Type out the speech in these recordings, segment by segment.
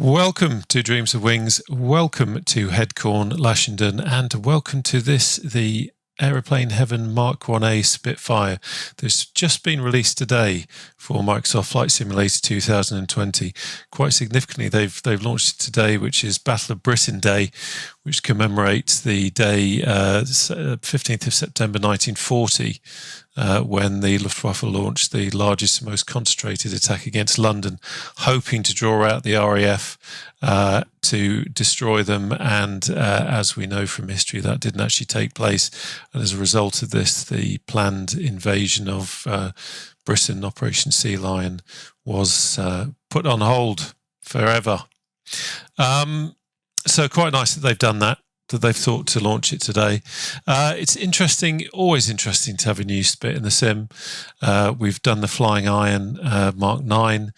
Welcome to Dreams of Wings, welcome to Headcorn, Lashington, and welcome to the Aeroplane Heaven MkIa Spitfire that's just been released today for Microsoft Flight Simulator 2020. Quite significantly, they've launched it today, which is Battle of Britain Day, which commemorates the day 15th of September 1940, when the Luftwaffe launched the largest and most concentrated attack against London, hoping to draw out the RAF to destroy them. And as we know from history, that didn't actually take place. And as a result of this, the planned invasion of Britain, Operation Sea Lion, was put on hold forever. So quite nice that they've done that they've thought to launch it today. It's interesting, always interesting to have a new Spit in the sim. We've done the Flying Iron Mark 9.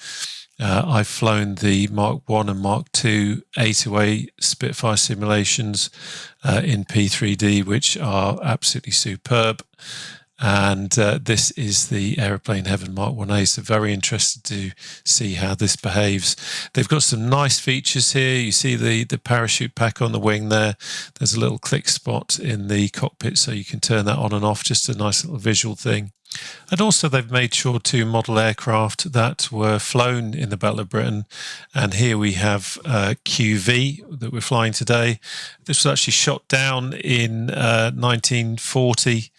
I've flown the Mark 1 and Mark 2 A2A Spitfire simulations in P3D, which are absolutely superb. And this is the Aeroplane Heaven MkIa, so very interested to see how this behaves. They've got some nice features here. You see the parachute pack on the wing there. There's a little click spot in the cockpit, so you can turn that on and off, just a nice little visual thing. And also they've made sure to model aircraft that were flown in the Battle of Britain. And here we have QV that we're flying today. This was actually shot down in 1940.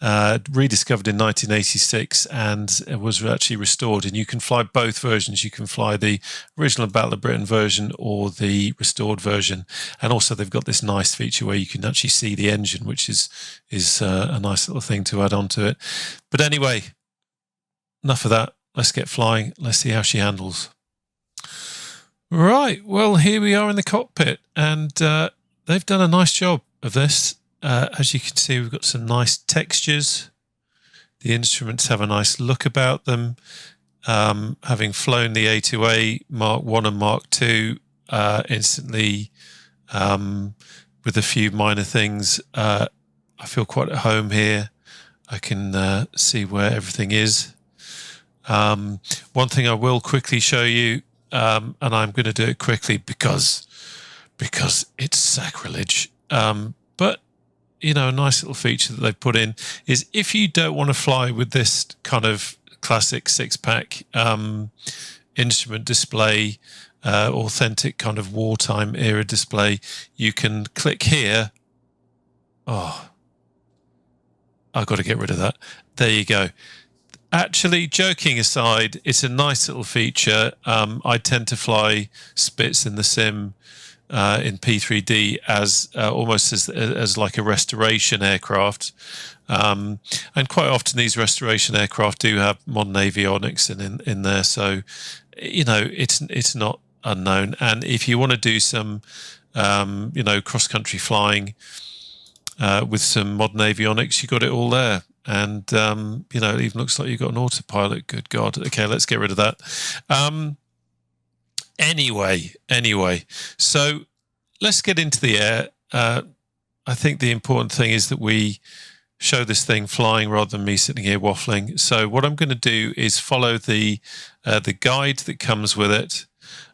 Rediscovered in 1986 and was actually restored, and you can fly both versions. You can fly the original Battle of Britain version or the restored version, and also they've got this nice feature where you can actually see the engine, which is a nice little thing to add on to it. But anyway, enough of that. Let's get flying. Let's see how she handles. Right, well, here we are in the cockpit, and they've done a nice job of this. As you can see, we've got some nice textures. The instruments have a nice look about them. Having flown the A2A Mark 1 and Mark 2 instantly, with a few minor things, I feel quite at home here. I can see where everything is. One thing I will quickly show you, and I'm going to do it quickly because it's sacrilege. But you know, a nice little feature that they've put in is if you don't want to fly with this kind of classic six-pack instrument display, authentic kind of wartime era display, you can click here. Oh, I've got to get rid of that. There you go. Actually, joking aside, it's a nice little feature. I tend to fly Spits in the sim in P3D as almost as like a restoration aircraft, and quite often these restoration aircraft do have modern avionics in there, so you know it's not unknown. And if you want to do some you know, cross-country flying with some modern avionics, you got it all there. And you know, it even looks like you've got an autopilot. Good God. Okay, let's get rid of that. Anyway, so let's get into the air. I think the important thing is that we show this thing flying rather than me sitting here waffling. So what I'm going to do is follow the guide that comes with it,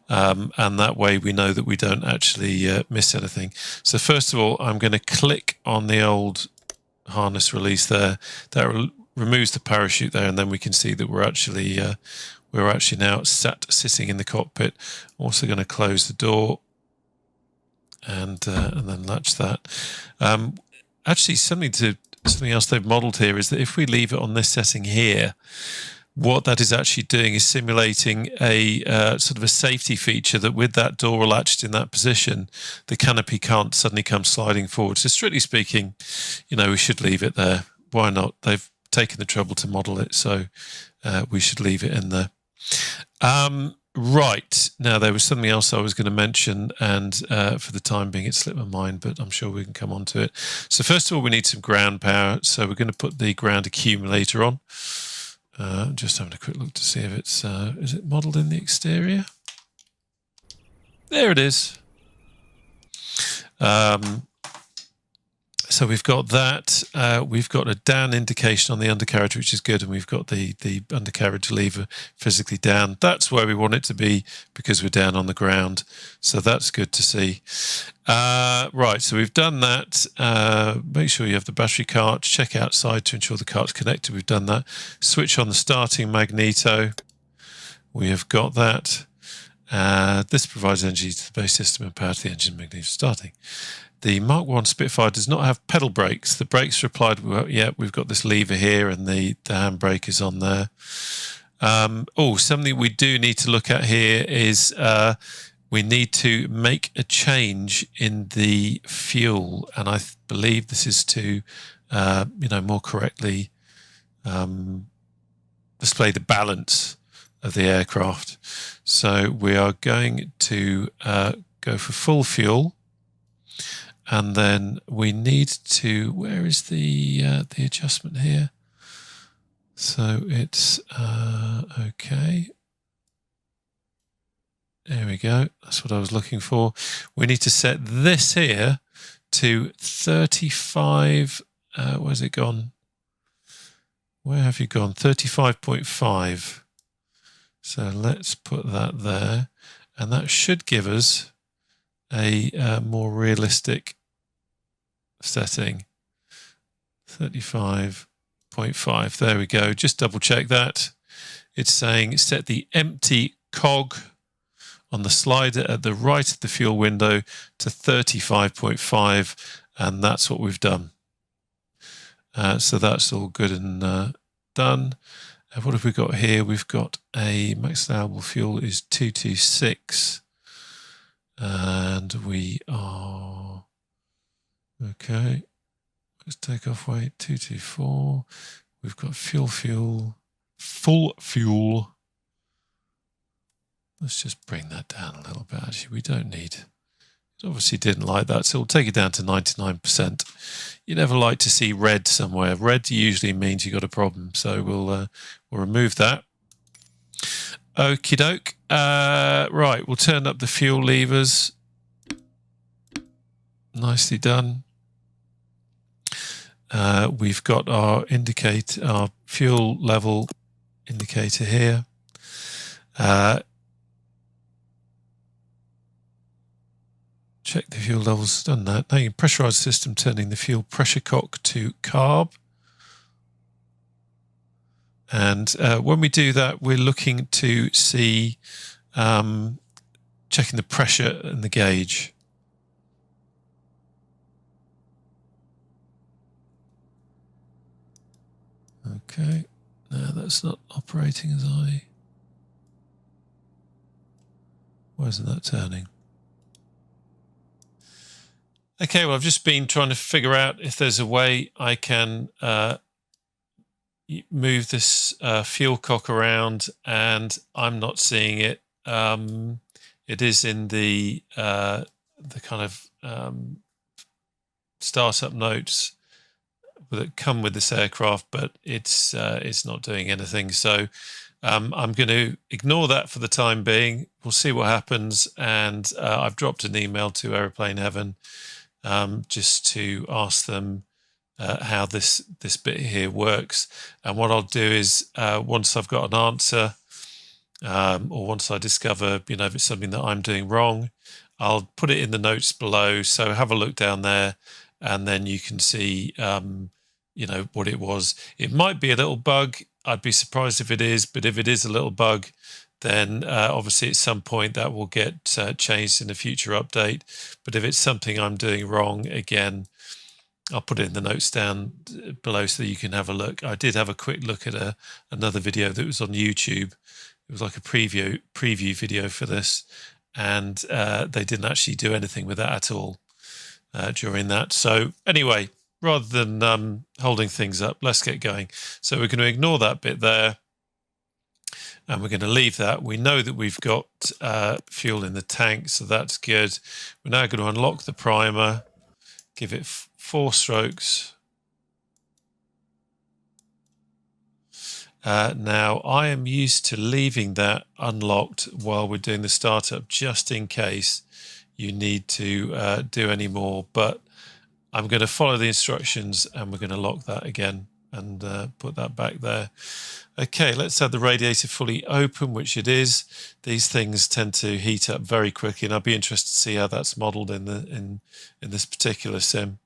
and that way we know that we don't actually miss anything. So first of all, I'm going to click on the old harness release there. That removes the parachute there, and then we can see that we're actually now sitting in the cockpit. I'm also going to close the door and then latch that. Actually, something else they've modelled here is that if we leave it on this setting here, what that is actually doing is simulating a sort of a safety feature that with that door latched in that position, the canopy can't suddenly come sliding forward. So strictly speaking, you know, we should leave it there. Why not? They've taken the trouble to model it, so we should leave it in there. Right, now there was something else I was going to mention, and for the time being it slipped my mind, but I'm sure we can come on to it. So first of all, we need some ground power, so we're going to put the ground accumulator on. Just having a quick look to see if it's is it modelled in the exterior? There it is. So we've got that. We've got a down indication on the undercarriage, which is good, and we've got the undercarriage lever physically down. That's where we want it to be because we're down on the ground. So that's good to see. Right, so we've done that. Make sure you have the battery cart. Check outside to ensure the cart's connected. We've done that. Switch on the starting magneto. We have got that. This provides energy to the base system and power to the engine magneto starting. The Mark 1 Spitfire does not have pedal brakes. The brakes are applied. Yeah, we've got this lever here, and the handbrake is on there. Something we do need to look at here is we need to make a change in the fuel, and I believe this is to, more correctly display the balance of the aircraft. So we are going to go for full fuel. And then we need to, where is the adjustment here? So it's, okay. There we go. That's what I was looking for. We need to set this here to 35, where's it gone? Where have you gone? 35.5. So let's put that there. And that should give us a more realistic setting. 35.5. There we go. Just double check that. It's saying set the empty cog on the slider at the right of the fuel window to 35.5, and that's what we've done. So that's all good and done. And what have we got here? We've got a max allowable fuel is 226. And we are okay. Let's take off weight 224. We've got full fuel. Let's just bring that down a little bit. Actually, we don't need. It obviously didn't like that, so we'll take it down to 99%. You never like to see red somewhere. Red usually means you got a problem, so we'll remove that. Okie doke. Right, we'll turn up the fuel levers. Nicely done. We've got our fuel level indicator here. Check the fuel levels. Done that. Now, pressurized system turning the fuel pressure cock to carb. And when we do that, we're looking to see, checking the pressure in the gauge. Okay, no, that's not operating as I. Why isn't that turning? Okay, well, I've just been trying to figure out if there's a way I can move this fuel cock around, and I'm not seeing it. It is in the kind of startup notes that come with this aircraft, but it's not doing anything. So I'm going to ignore that for the time being. We'll see what happens, and I've dropped an email to Aeroplane Heaven just to ask them how this bit here works. And what I'll do is once I've got an answer, or once I discover, if it's something that I'm doing wrong, I'll put it in the notes below. So have a look down there, and then you can see, what it was. It might be a little bug. I'd be surprised if it is, but if it is a little bug, then obviously at some point that will get changed in a future update. But if it's something I'm doing wrong, again, I'll put it in the notes down below so that you can have a look. I did have a quick look at another video that was on YouTube. It was like a preview video for this, and they didn't actually do anything with that at all during that. So anyway, rather than holding things up, let's get going. So we're going to ignore that bit there, and we're going to leave that. We know that we've got fuel in the tank, so that's good. We're now going to unlock the primer, give it 4 strokes. Now, I am used to leaving that unlocked while we're doing the startup, just in case you need to do any more. But I'm going to follow the instructions, and we're going to lock that again and put that back there. Okay, let's have the radiator fully open, which it is. These things tend to heat up very quickly, and I'll be interested to see how that's modelled in this particular sim.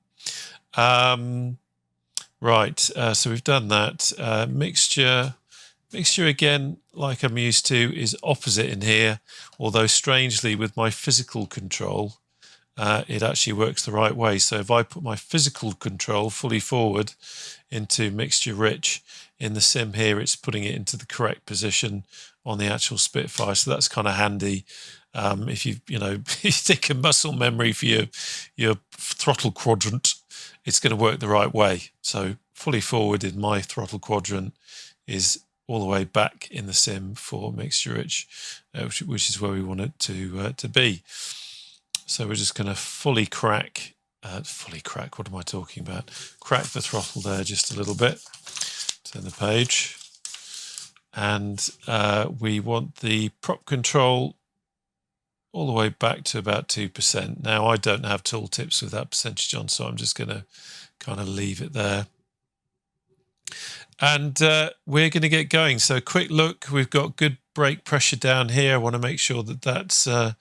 Right, so we've done that. Mixture again, like I'm used to, is opposite in here, although strangely with my physical control, it actually works the right way. So if I put my physical control fully forward into mixture rich, in the sim here, it's putting it into the correct position on the actual Spitfire. So that's kind of handy. If you think of muscle memory for your throttle quadrant, it's going to work the right way. So fully forward in my throttle quadrant is all the way back in the sim for mixture rich, which is where we want it to be. So we're just going to fully crack, what am I talking about? Crack the throttle there just a little bit. Turn the page. And we want the prop control all the way back to about 2%. Now, I don't have tooltips with that percentage on, so I'm just going to kind of leave it there. And we're going to get going. So quick look, we've got good brake pressure down here. I want to make sure that that's all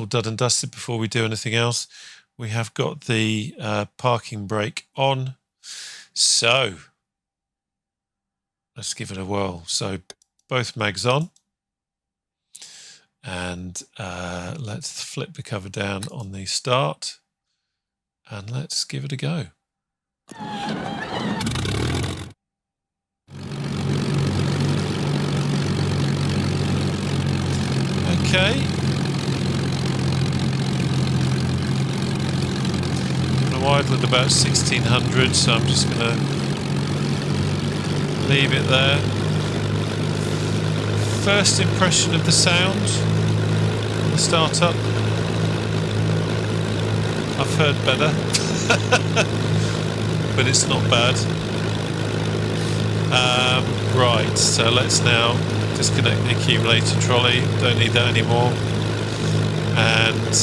done and dusted before we do anything else. We have got the parking brake on. So let's give it a whirl. So both mags on. And let's flip the cover down on the start. And let's give it a go. Okay. I'm going to idle at about 1600, so I'm just going to leave it there. First impression of the sound on the startup. I've heard better, but it's not bad. Right, so let's now disconnect the accumulator trolley. Don't need that anymore. And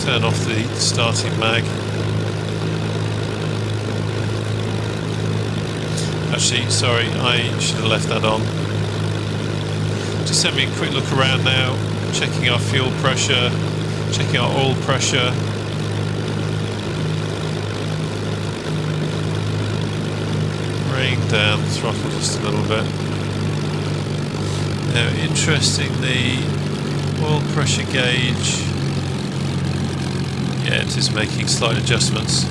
turn off the starting mag. Actually, sorry, I should have left that on. Just having a quick look around now, checking our fuel pressure, checking our oil pressure. Bring down the throttle just a little bit. Now, interesting, the oil pressure gauge, yeah, it is making slight adjustments.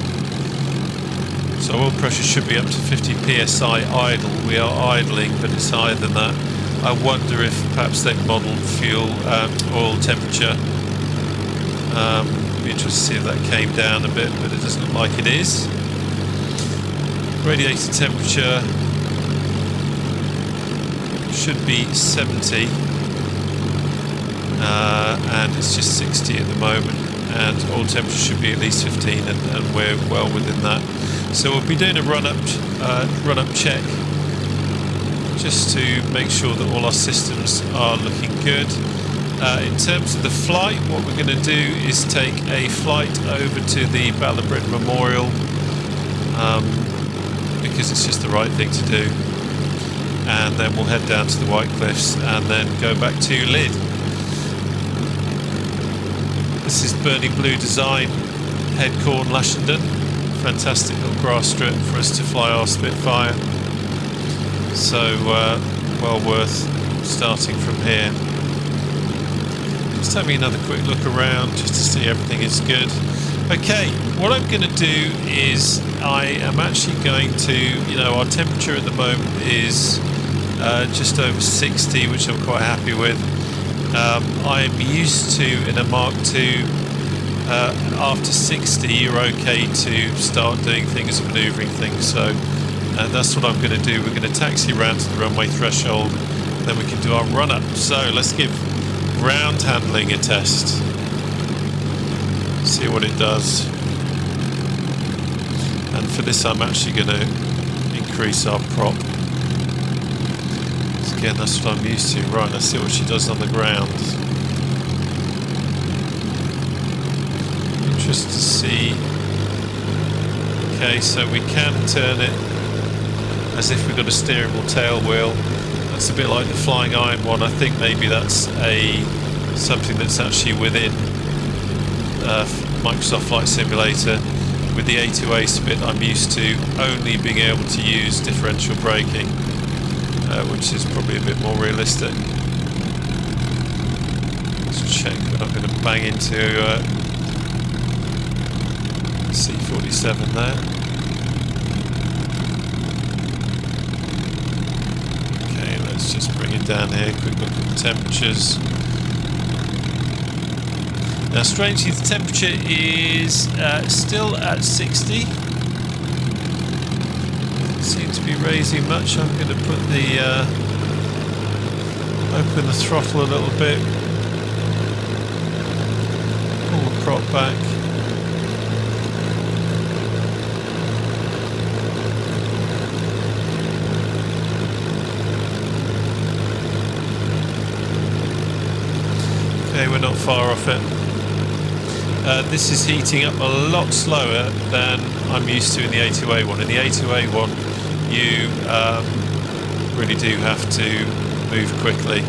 So oil pressure should be up to 50 psi idle. We are idling, but it's higher than that. I wonder if perhaps they've modelled fuel, oil temperature. Be interested to see if that came down a bit, but it doesn't look like it is. Radiator temperature should be 70, and it's just 60 at the moment. And oil temperature should be at least 15, and we're well within that. So we'll be doing a run-up check, just to make sure that all our systems are looking good. In terms of the flight, what we're going to do is take a flight over to the Ballabrid Memorial, because it's just the right thing to do. And then we'll head down to the White Cliffs and then go back to Lydd. This is Burning Blue Design, Headcorn, Lashenden. Fantastic little grass strip for us to fly our Spitfire. So well worth starting from here. Just having another quick look around just to see everything is good. Okay, what I'm going to do is I am actually going to, our temperature at the moment is just over 60, which I'm quite happy with. I'm used to, in a Mark II, after 60 you're okay to start doing things, manoeuvring things, so that's what I'm going to do. We're going to taxi around to the runway threshold, then we can do our run-up. So let's give ground handling a test, see what it does. And for this I'm actually going to increase our prop. So again, that's what I'm used to. Right, let's see what she does on the ground. Interested to see Okay, so we can turn it as if we've got a steerable tail wheel. That's a bit like the Flying Iron one. I think maybe that's something that's actually within Microsoft Flight Simulator. With the A2A Spit, I'm used to only being able to use differential braking, which is probably a bit more realistic. Let's check we're not going to bang into C-47 there. Okay, let's just bring it down here. Quick look at the temperatures. Now, strangely, the temperature is still at 60. Doesn't seem to be raising much. I'm going to put the open the throttle a little bit. Pull the prop back. Okay, we're not far off it. This is heating up a lot slower than I'm used to in the A2A one. In the A2A one, you really do have to move quickly,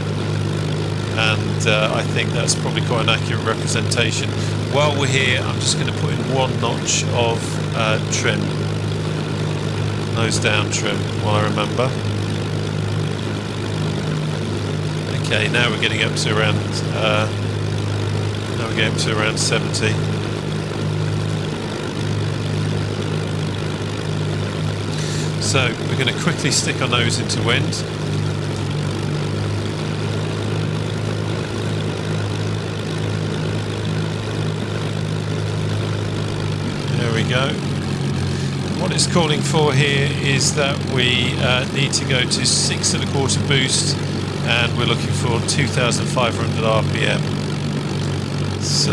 and I think that's probably quite an accurate representation. While we're here, I'm just going to put in one notch of trim, nose down trim, while I remember. Okay, now we're getting up to around 70. So we're going to quickly stick our nose into wind. There we go. What it's calling for here is that we need to go to 6 1/4 boost, and we're looking for 2,500 RPM. So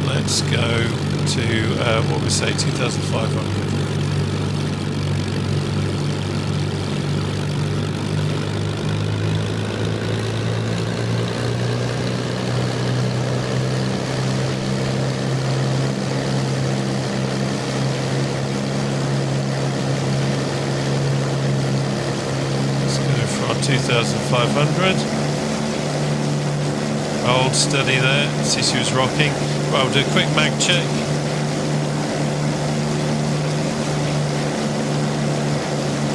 let's go to what we say, 2,500. Let's go for our 2,500. Hold steady there. See, she was rocking. Right, we'll do a quick mag check.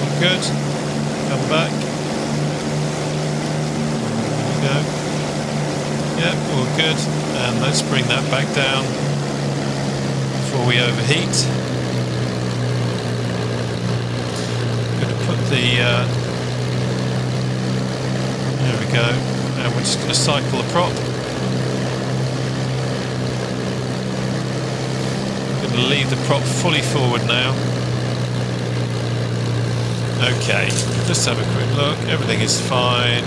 All good. Come back. There we go. Yep, all good. And let's bring that back down before we overheat. I'm going to put the there we go. And we're just going to cycle the prop. I'm going to leave the prop fully forward now. Okay, just have a quick look. Everything is fine.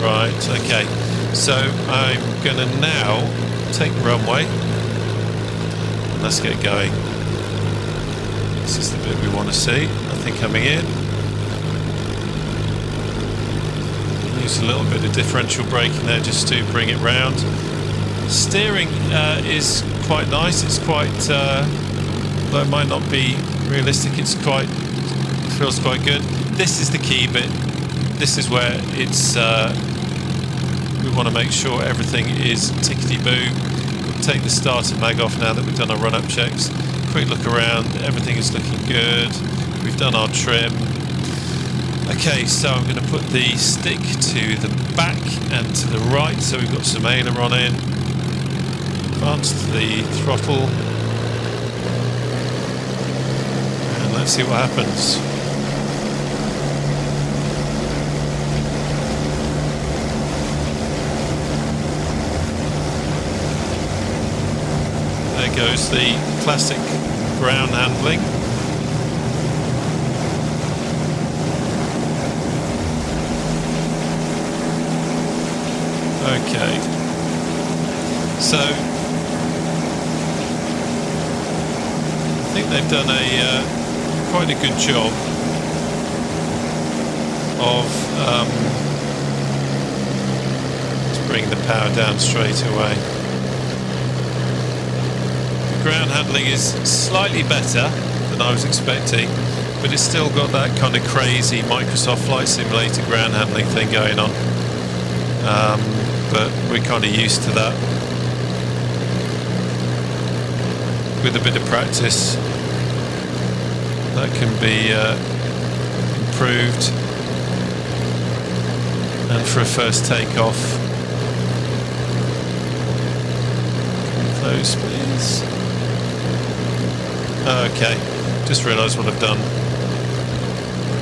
Right, okay. So I'm going to now take the runway. And let's get going. This is the bit we want to see. Nothing coming in. Use a little bit of differential braking there just to bring it round. Steering is quite nice. It's quite, though it might not be realistic, it feels quite good. This is the key bit. This is where it's we want to make sure everything is tickety-boo. Take the starter mag off now that we've done our run-up checks. Quick look around. Everything is looking good. We've done our trim. Okay, so I'm going to put the stick to the back and to the right, so we've got some aileron in. Advance the throttle. And let's see what happens. There goes the classic ground handling. Okay, so I think they've done quite a good job of to bring the power down straight away. The ground handling is slightly better. than I was expecting, but it's still got that kind of crazy Microsoft Flight Simulator ground handling thing going on. But we're kind of used to that. With a bit of practice, that can be improved. And for a first takeoff, close please. Okay, just realised what I've done.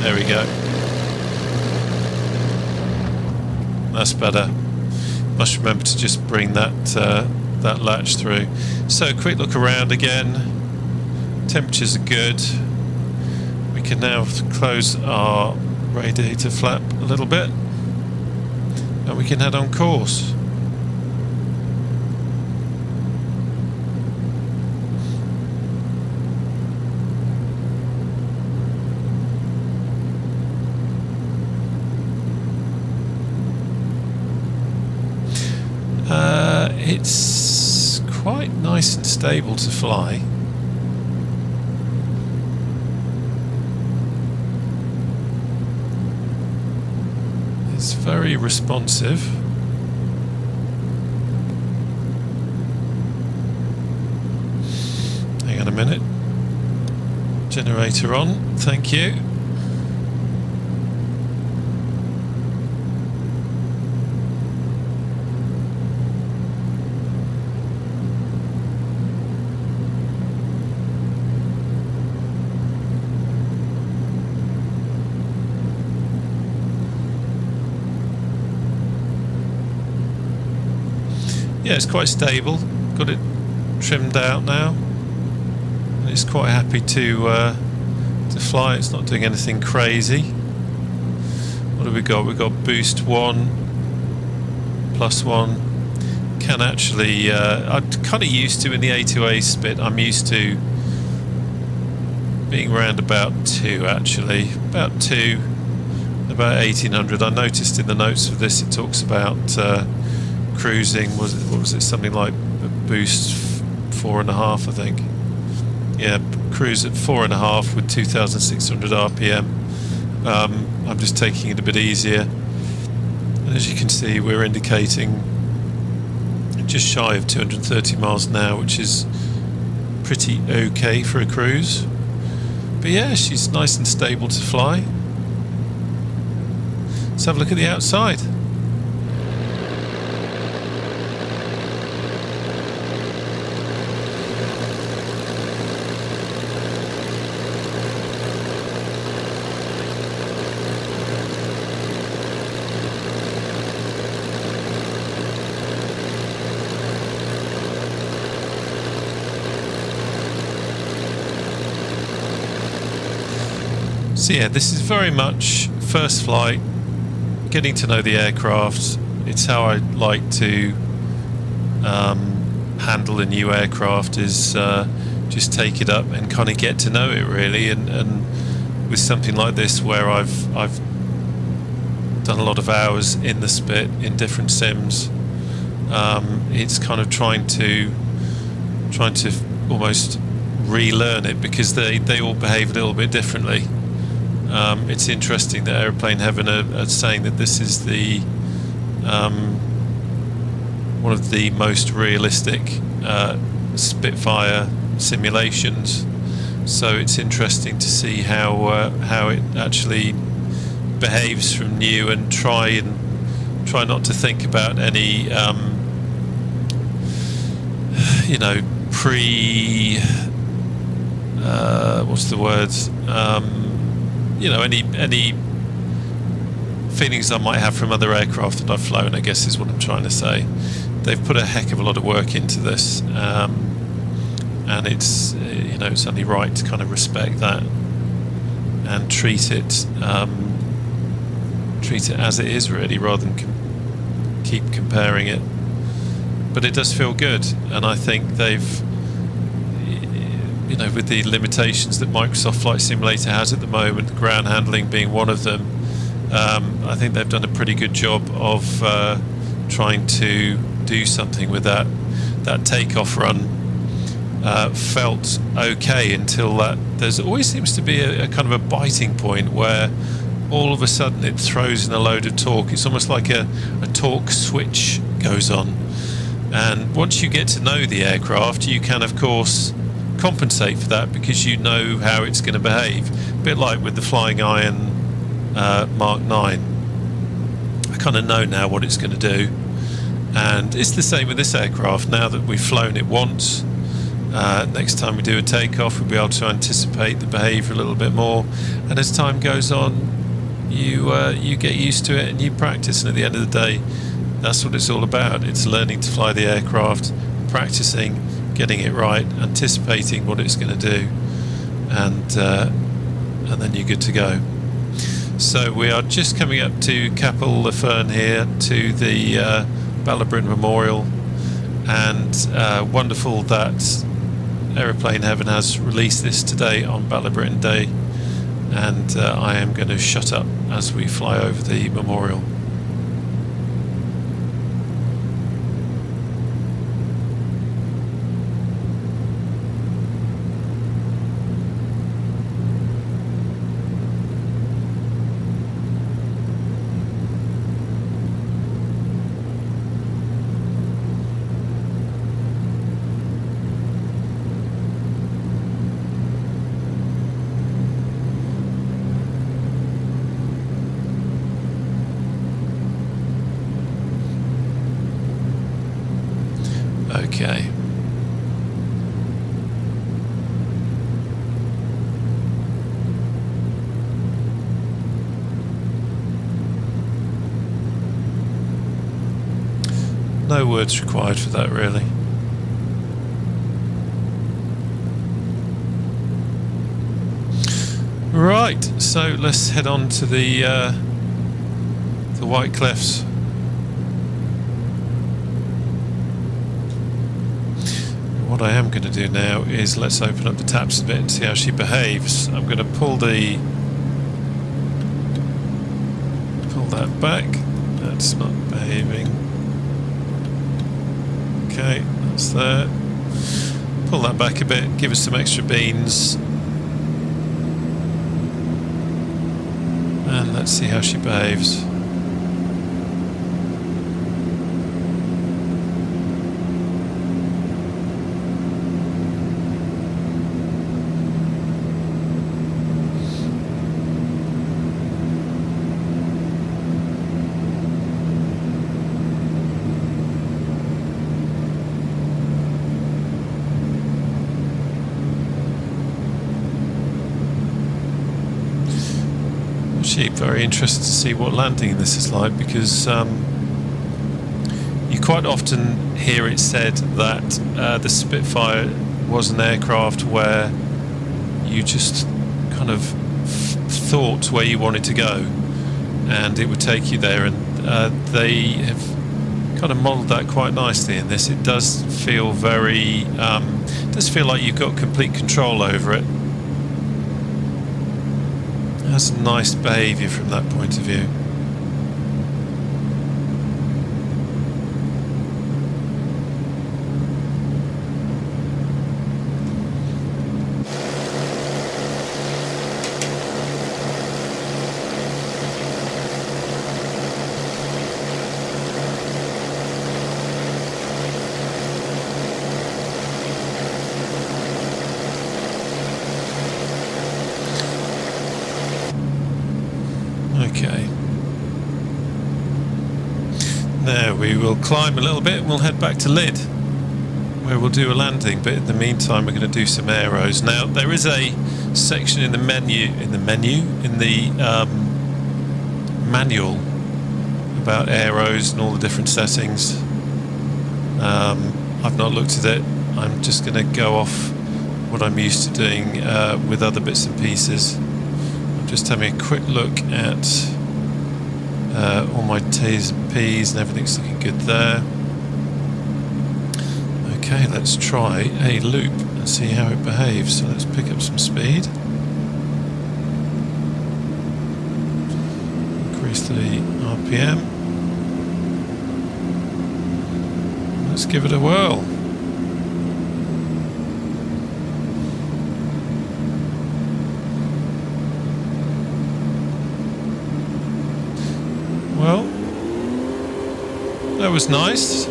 There we go. That's better. Must remember to just bring that that latch through. So quick look around again. Temperatures are good. We can now close our radiator flap a little bit, and we can head on course. It's quite nice and stable to fly. It's very responsive. Hang on a minute. Generator on, thank you. Yeah, it's quite stable. Got it trimmed out now, and it's quite happy to fly. It's not doing anything crazy. What have we got? We've got boost 1, +1. Can actually, I'm kind of used to in the A2A Spit. I'm used to being around about 2 actually, about 2, about 1800. I noticed in the notes for this it talks about cruising, what was it, something like boost 4.5, I think. Yeah, cruise at 4.5 with 2,600 RPM. I'm just taking it a bit easier, and as you can see we're indicating just shy of 230 miles an hour, which is pretty okay for a cruise. But yeah, she's nice and stable to fly. Let's have a look at the outside. So yeah, this is very much first flight, getting to know the aircraft. It's how I like to handle a new aircraft, is just take it up and kind of get to know it really. And with something like this, where I've done a lot of hours in the Spit in different sims, it's kind of trying to almost relearn it, because they all behave a little bit differently. It's interesting that Aeroplane Heaven are saying that this is the one of the most realistic Spitfire simulations. So it's interesting to see how it actually behaves from new, and try not to think about any you know, what's the word? You know, any feelings I might have from other aircraft that I've flown, I guess is what I'm trying to say. They've put a heck of a lot of work into this, and it's you know, it's only right to kind of respect that and treat it as it is really, rather than keep comparing it. But it does feel good, and I think they've, you know, with the limitations that Microsoft Flight Simulator has at the moment, ground handling being one of them, I think they've done a pretty good job of trying to do something with that takeoff run. felt okay until there's always seems to be a kind of a biting point where all of a sudden it throws in a load of torque. It's almost like a torque switch goes on, and once you get to know the aircraft, you can of course compensate for that because you know how it's going to behave. A bit like with the Flying Iron Mark 9. I kind of know now what it's going to do, and it's the same with this aircraft. Now that we've flown it once, next time we do a takeoff, we'll be able to anticipate the behaviour a little bit more, and as time goes on, you get used to it and you practice, and at the end of the day, that's what it's all about. It's learning to fly the aircraft, practicing, getting it right, anticipating what it's going to do, and then you're good to go. So we are just coming up to Capel-Le-Ferne here, to the Ballabrin Memorial, and wonderful that Aeroplane Heaven has released this today on Ballabrin Day, and I am going to shut up as we fly over the memorial. Okay. No words required for that, really. Right, so let's head on to the White Cliffs. What I am going to do now is let's open up the taps a bit and see how she behaves. I'm going to pull that back. That's not behaving. Okay, that's there. Pull that back a bit, give us some extra beans, and let's see how she behaves. Very interested to see what landing this is like, because you quite often hear it said that the Spitfire was an aircraft where you just kind of thought where you wanted to go and it would take you there, and they have kind of modelled that quite nicely in this. It does feel very does feel like you've got complete control over it. That's nice behaviour from that point of view. Okay. Now we will climb a little bit and we'll head back to Lydd, where we'll do a landing, but in the meantime we're going to do some aeros. Now there is a section in the manual about aeros and all the different settings. I've not looked at it. I'm just going to go off what I'm used to doing with other bits and pieces. Just having a quick look at all my T's and P's, and everything's looking good there. Okay, let's try a loop and see how it behaves. So let's pick up some speed. Increase the RPM. Let's give it a whirl. That was nice.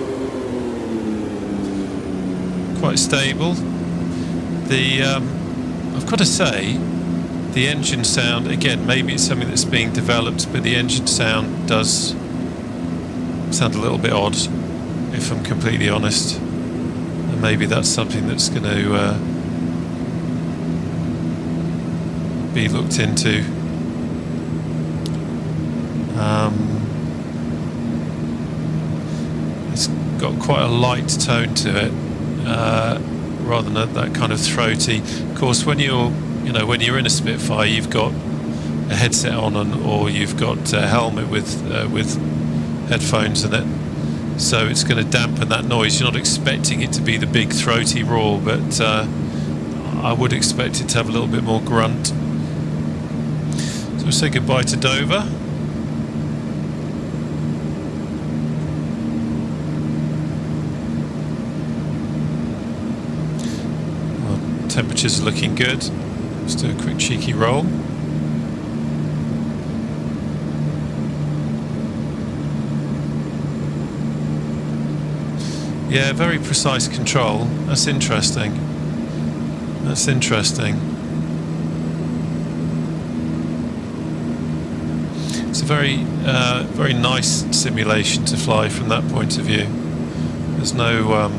Quite stable. I've got to say, the engine sound, again, maybe it's something that's being developed, but the engine sound does sound a little bit odd, if I'm completely honest. And maybe that's something that's going to be looked into. It's got quite a light tone to it, rather than that kind of throaty. Of course, when you're in a Spitfire, you've got a headset on, or you've got a helmet with headphones in it, so it's going to dampen that noise. You're not expecting it to be the big throaty roar, but I would expect it to have a little bit more grunt. So we'll say goodbye to Dover. Temperatures are looking good. Let's do a quick cheeky roll. Yeah, very precise control. That's interesting. That's interesting. It's a very nice simulation to fly from that point of view. There's no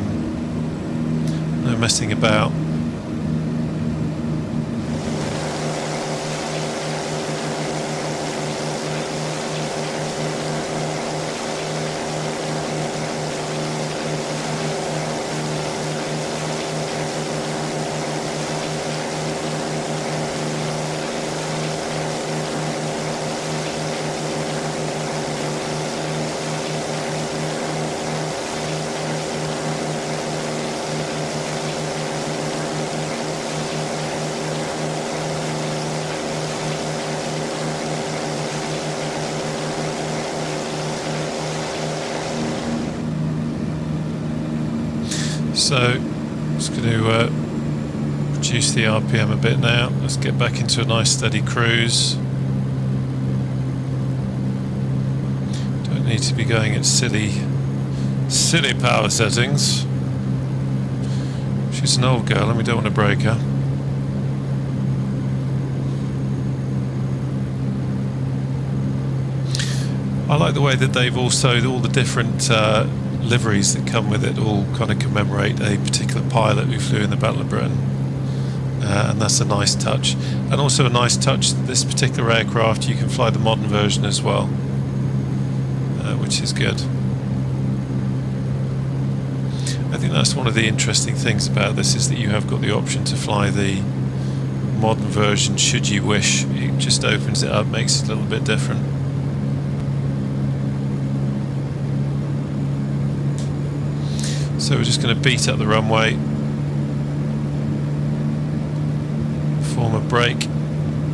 messing about. So, just going to reduce the RPM a bit now. Let's get back into a nice steady cruise. Don't need to be going at silly power settings. She's an old girl and we don't want to break her. I like the way that they've also, all the different liveries that come with it all kind of commemorate a particular pilot who flew in the Battle of Britain, and that's a nice touch. And also a nice touch, this particular aircraft you can fly the modern version as well, which is good. I think that's one of the interesting things about this, is that you have got the option to fly the modern version should you wish. It just opens it up, makes it a little bit different. So we're just going to beat up the runway, form a break,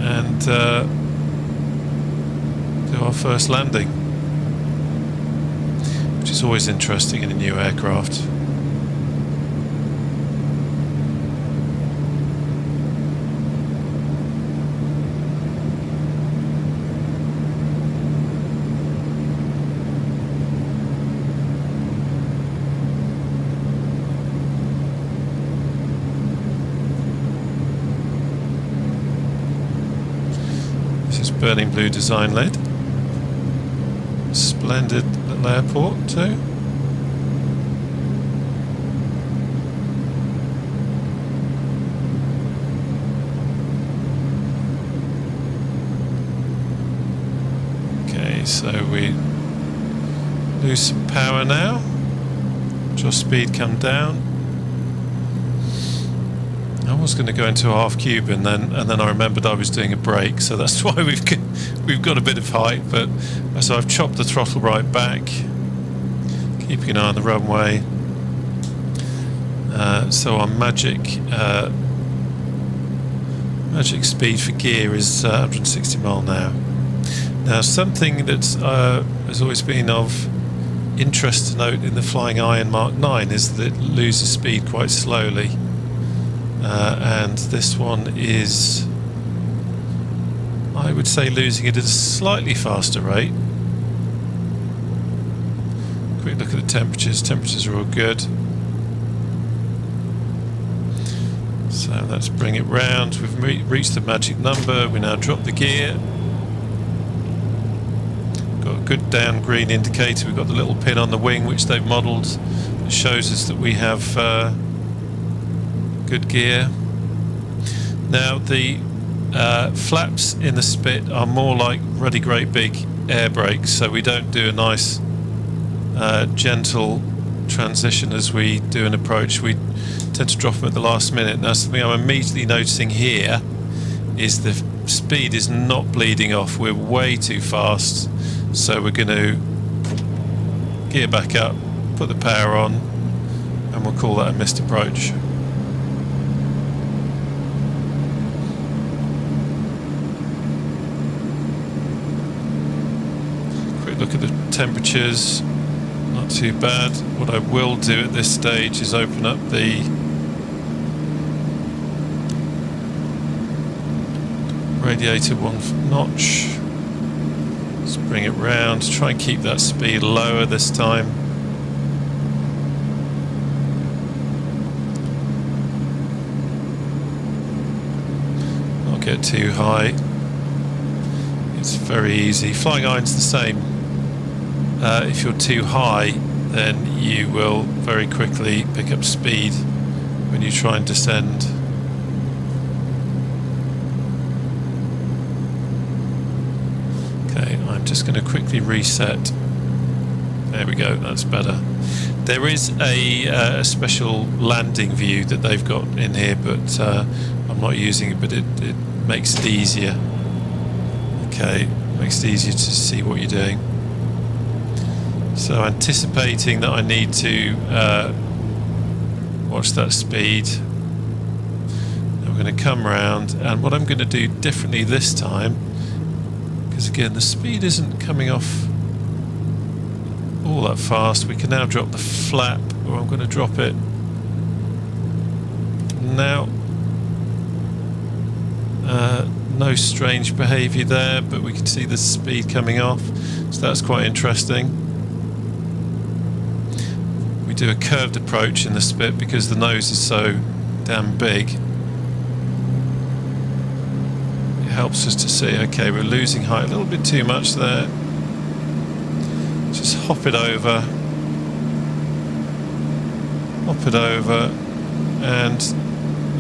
and do our first landing, which is always interesting in a new aircraft. Burning blue design lead. Splendid little airport too. Okay, so we lose some power now. Watch our speed come down. I was going to go into a half cube, and then I remembered I was doing a brake, so that's why we've got a bit of height. But so I've chopped the throttle right back, keeping an eye on the runway. So our magic speed for gear is 160 mile an hour. Now, something that has always been of interest to note in the Flying Iron Mark 9 is that it loses speed quite slowly. And this one is, I would say, losing it at a slightly faster rate. Of Quick look at the temperatures. Temperatures are all good. So let's bring it round. We've reached the magic number. We now drop the gear. Got a good down green indicator. We've got the little pin on the wing which they've modelled that shows us that we have good gear. Now the flaps in the Spit are more like ruddy great big air brakes, so we don't do a nice gentle transition as we do an approach. We tend to drop them at the last minute. Now something I'm immediately noticing here is the speed is not bleeding off. We're way too fast, so we're going to gear back up, put the power on, and we'll call that a missed approach. Quick look at the temperatures. Not too bad. What I will do at this stage is open up the radiator one notch. Let's bring it round. Try and keep that speed lower this time. Not get too high. It's very easy. Flying iron's the same. If you're too high, then you will very quickly pick up speed when you try and descend. Okay, I'm just going to quickly reset. There we go, that's better. There is a special landing view that they've got in here, but I'm not using it, but it makes it easier. Okay, makes it easier to see what you're doing. So anticipating that I need to watch that speed, I'm going to come round, and what I'm going to do differently this time, because again the speed isn't coming off all that fast, we can now drop the flap, or I'm going to drop it now. No strange behaviour there, but we can see the speed coming off, so that's quite interesting. We do a curved approach in the Spit because the nose is so damn big. It helps us to see, okay, we're losing height a little bit too much there. Just hop it over, and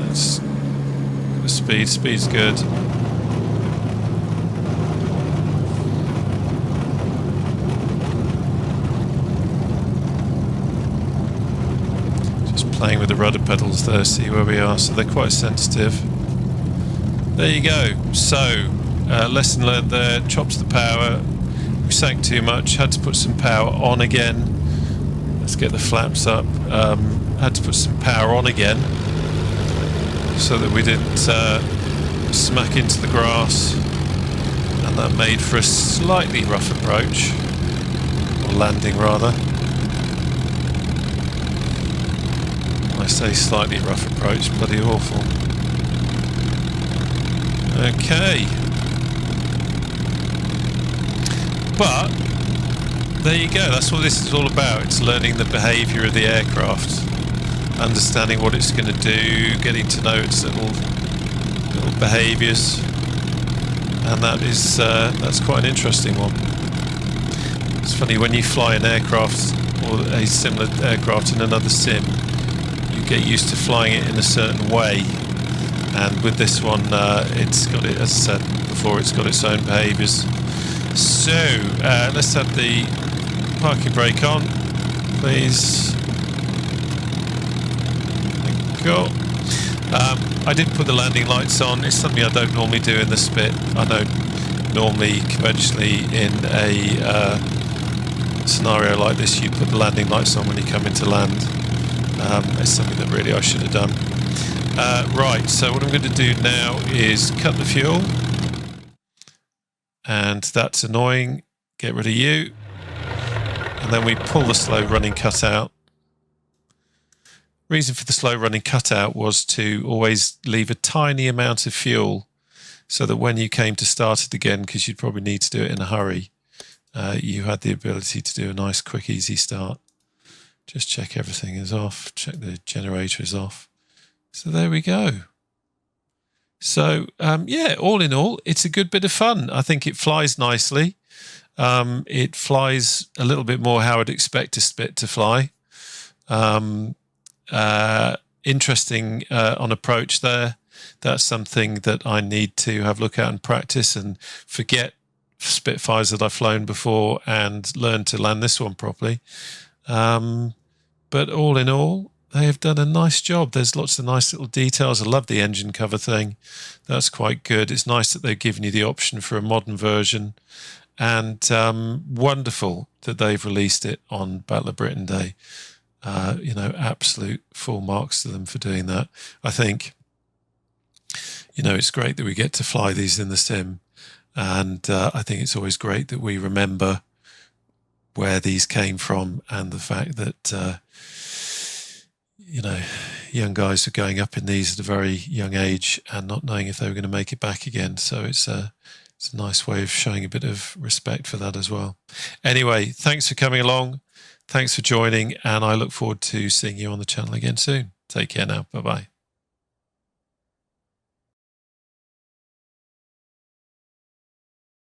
let's get the speed. Speed's good. Playing with the rudder pedals there, see where we are, so they're quite sensitive. There you go. So lesson learned there, chops the power. We sank too much, had to put some power on again. Let's get the flaps up. Had to put some power on again so that we didn't smack into the grass, and that made for a slightly rough approach, or landing rather. I say slightly rough approach, bloody awful. Okay. But there you go, that's what this is all about. It's learning the behaviour of the aircraft, understanding what it's going to do, getting to know its little behaviours, and that's quite an interesting one. It's funny, when you fly an aircraft or a similar aircraft in another sim, get used to flying it in a certain way, and with this one it's got it, as I said before, it's got its own behaviours. So let's have the parking brake on, please. Thank you. I didn't put the landing lights on. It's something I don't normally do in the Spit. I know normally conventionally in a scenario like this you put the landing lights on when you come into land. It's something that really I should have done. Right, so what I'm going to do now is cut the fuel, and that's annoying. Get rid of you, and then we pull the slow running cutout. Reason for the slow running cutout was to always leave a tiny amount of fuel, so that when you came to start it again, because you'd probably need to do it in a hurry, you had the ability to do a nice, quick, easy start. Just check everything is off, check the generator is off. So there we go. So yeah, all in all, it's a good bit of fun. I think it flies nicely. It flies a little bit more how I'd expect a Spit to fly. Interesting on approach there. That's something that I need to have a look at and practice and forget Spitfires that I've flown before and learn to land this one properly. But all in all, they have done a nice job. There's lots of nice little details. I love the engine cover thing. That's quite good. It's nice that they've given you the option for a modern version. And wonderful that they've released it on Battle of Britain Day. You know, absolute full marks to them for doing that. I think, you know, it's great that we get to fly these in the sim. And I think it's always great that we remember where these came from and the fact that, you know, young guys are going up in these at a very young age and not knowing if they were going to make it back again. So it's a nice way of showing a bit of respect for that as well. Anyway, thanks for coming along. Thanks for joining. And I look forward to seeing you on the channel again soon. Take care now. Bye-bye.